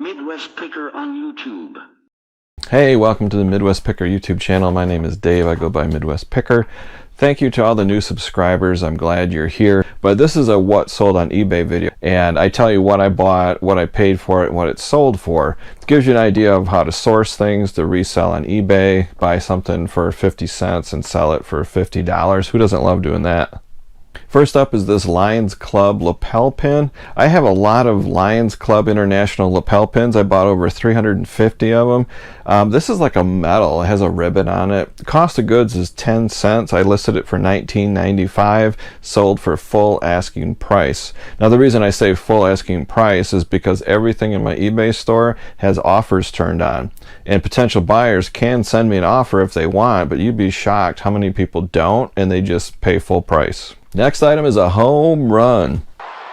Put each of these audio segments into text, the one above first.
Midwest Picker on YouTube. Hey, welcome to the Midwest Picker YouTube channel. My name is Dave. I go by Midwest Picker. Thank you to all the new subscribers. I'm glad you're here. But this is a what sold on eBay video, and I tell you what I bought, what I paid for it, and what it sold for. It gives you an idea of how to source things to resell on eBay. Buy something for 50 cents and sell it for $50. Who doesn't love doing that? First up is this Lions Club lapel pin. I have a lot of Lions Club International lapel pins. I bought over 350 of them. This is like a metal. It has a ribbon on it. The cost of goods is 10 cents. I listed it for $19.95, sold for full asking price. Now the reason I say full asking price is because everything in my eBay store has offers turned on. And potential buyers can send me an offer if they want, but you'd be shocked how many people don't and they just pay full price. Next item is a home run.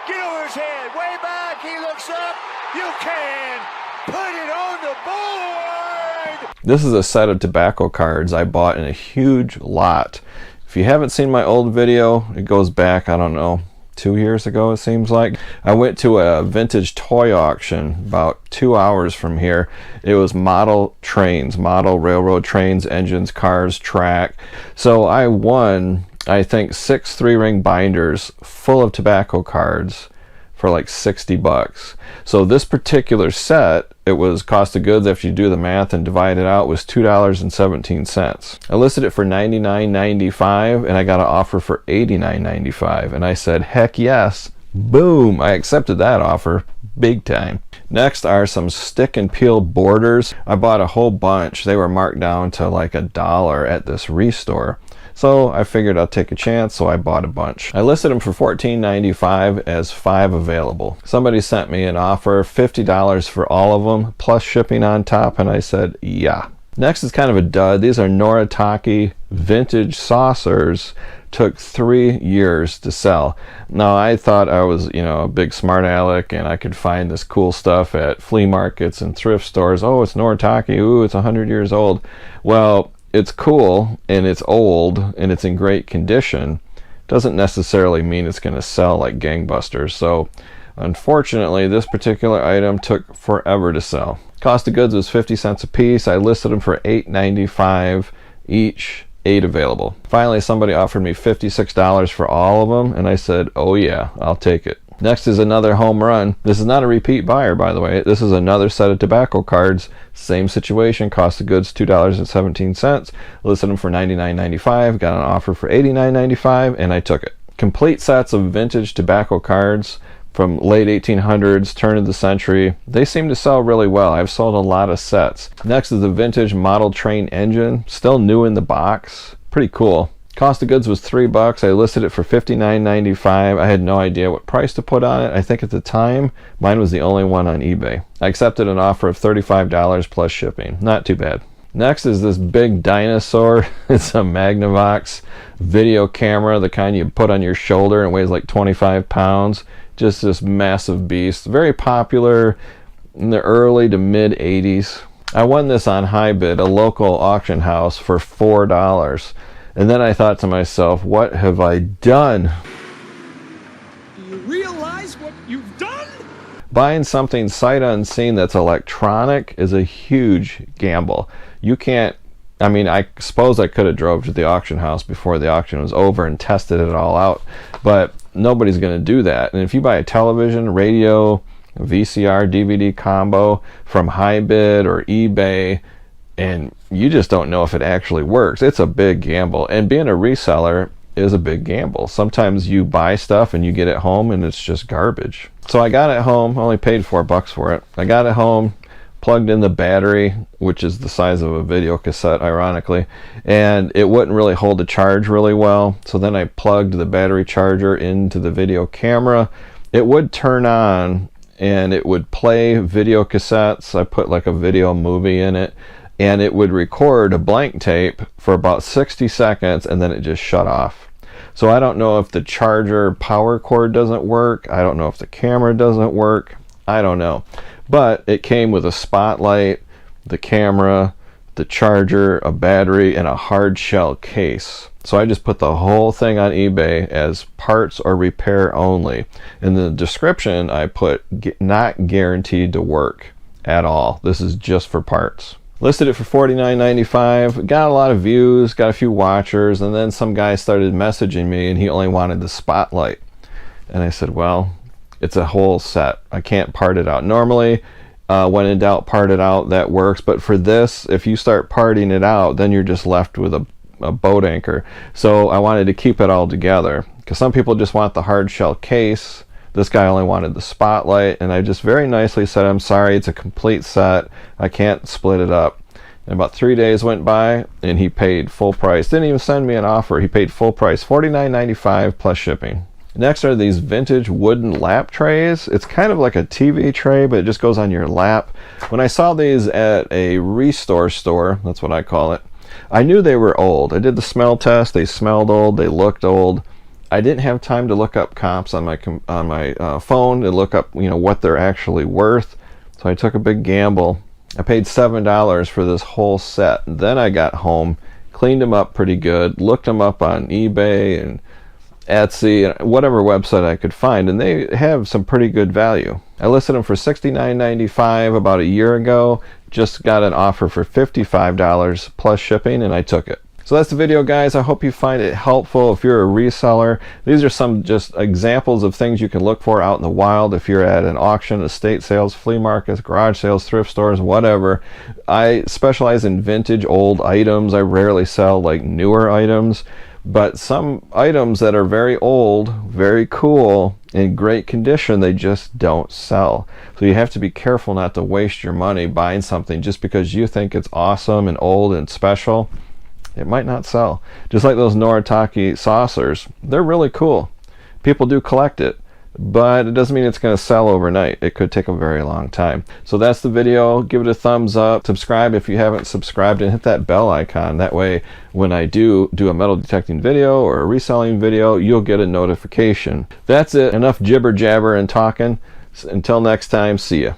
Get over his head, way back, he looks up, you can put it on the board! This is a set of tobacco cards I bought in a huge lot. If you haven't seen my old video, it goes back, I don't know, 2 years ago it seems like. I went to a vintage toy auction about 2 hours from here. It was model trains, model railroad trains, engines, cars, track. So I won, I think, 6 3-ring binders full of tobacco cards for like 60 bucks. So this particular set, it was cost of goods, after you do the math and divide it out, was $2.17. I listed it for $99.95 and I got an offer for $89.95, and I said heck yes. Boom, I accepted that offer big time. Next are some stick and peel borders. I bought a whole bunch. They were marked down to like $1 at this restore. So I figured I'll take a chance, so I bought a bunch. I listed them for $14.95 as 5 available. Somebody sent me an offer, $50 for all of them, plus shipping on top, and I said, yeah. Next is kind of a dud. These are Noritake vintage saucers. Took 3 years to sell. Now I thought I was, a big smart aleck and I could find this cool stuff at flea markets and thrift stores. Oh, it's Noritake. Ooh, it's 100 years old. Well, it's cool and it's old and it's in great condition. Doesn't necessarily mean it's going to sell like gangbusters. So unfortunately, this particular item took forever to sell. Cost of goods was 50 cents a piece. I listed them for $8.95 each. 8 available. Finally, somebody offered me $56 for all of them, and I said, oh yeah, I'll take it. Next is another home run. This is not a repeat buyer, by the way. This is another set of tobacco cards. Same situation. Cost of goods $2.17. Listed them for $99.95. Got an offer for $89.95, and I took it. Complete sets of vintage tobacco cards from late 1800s, turn of the century. They seem to sell really well. I've sold a lot of sets. Next is the vintage model train engine, still new in the box. Pretty cool. Cost of goods was $3. I listed it for $59.95. I had no idea what price to put on it. I think at the time, mine was the only one on eBay. I accepted an offer of $35 plus shipping. Not too bad. Next is this big dinosaur. It's a Magnavox video camera, the kind you put on your shoulder, and weighs like 25 pounds. Just this massive beast. Very popular in the early to mid 80s. I won this on Highbid, a local auction house, for $4. And then I thought to myself, what have I done? Do you realize what you've done? Buying something sight unseen that's electronic is a huge gamble. You can't, I suppose I could have drove to the auction house before the auction was over and tested it all out, but nobody's going to do that. And if you buy a television, radio, VCR, DVD combo from Highbid or eBay, and you just don't know if it actually works, it's a big gamble. And being a reseller is a big gamble. Sometimes you buy stuff and you get it home and it's just garbage. So I got it home, only paid $4 for it. I got it home, plugged in the battery, which is the size of a video cassette, ironically, and it wouldn't really hold the charge really well. So then I plugged the battery charger into the video camera. It would turn on and it would play video cassettes. I put like a video movie in it, and it would record a blank tape for about 60 seconds and then it just shut off. So I don't know if the charger power cord doesn't work. I don't know if the camera doesn't work. I don't know. But it came with a spotlight, the camera, the charger, a battery, and a hard shell case. So I just put the whole thing on eBay as parts or repair only. In the description I put not guaranteed to work. at all. This is just for parts. Listed it for $49.95, got a lot of views, got a few watchers, and then some guy started messaging me and he only wanted the spotlight. And I said, well, it's a whole set. I can't part it out. Normally, when in doubt, part it out, that works. But for this, if you start parting it out, then you're just left with a boat anchor. So I wanted to keep it all together, because some people just want the hard shell case. This guy only wanted the spotlight, and I just very nicely said, I'm sorry, it's a complete set. I can't split it up. And about 3 days went by, and he paid full price. Didn't even send me an offer. He paid full price, $49.95 plus shipping. Next are these vintage wooden lap trays. It's kind of like a TV tray, but it just goes on your lap. When I saw these at a restore store, that's what I call it, I knew they were old. I did the smell test. They smelled old. They looked old. I didn't have time to look up comps on my phone and look up, what they're actually worth. So I took a big gamble. I paid $7 for this whole set. Then I got home, cleaned them up pretty good, looked them up on eBay and Etsy and whatever website I could find, and they have some pretty good value. I listed them for $69.95 about a year ago. Just got an offer for $55 plus shipping, and I took it. So that's the video, guys. I hope you find it helpful. If you're a reseller, these are some just examples of things you can look for out in the wild. If you're at an auction, estate sales, flea markets, garage sales, thrift stores, whatever. I specialize in vintage old items. I rarely sell like newer items, but some items that are very old, very cool, in great condition, they just don't sell. So you have to be careful not to waste your money buying something just because you think it's awesome and old and special. It might not sell. Just like those Noritake saucers, they're really cool. People do collect it, but it doesn't mean it's going to sell overnight. It could take a very long time. So that's the video. Give it a thumbs up. Subscribe if you haven't subscribed, and hit that bell icon. That way, when I do a metal detecting video or a reselling video, you'll get a notification. That's it. Enough jibber jabber and talking. Until next time, see ya.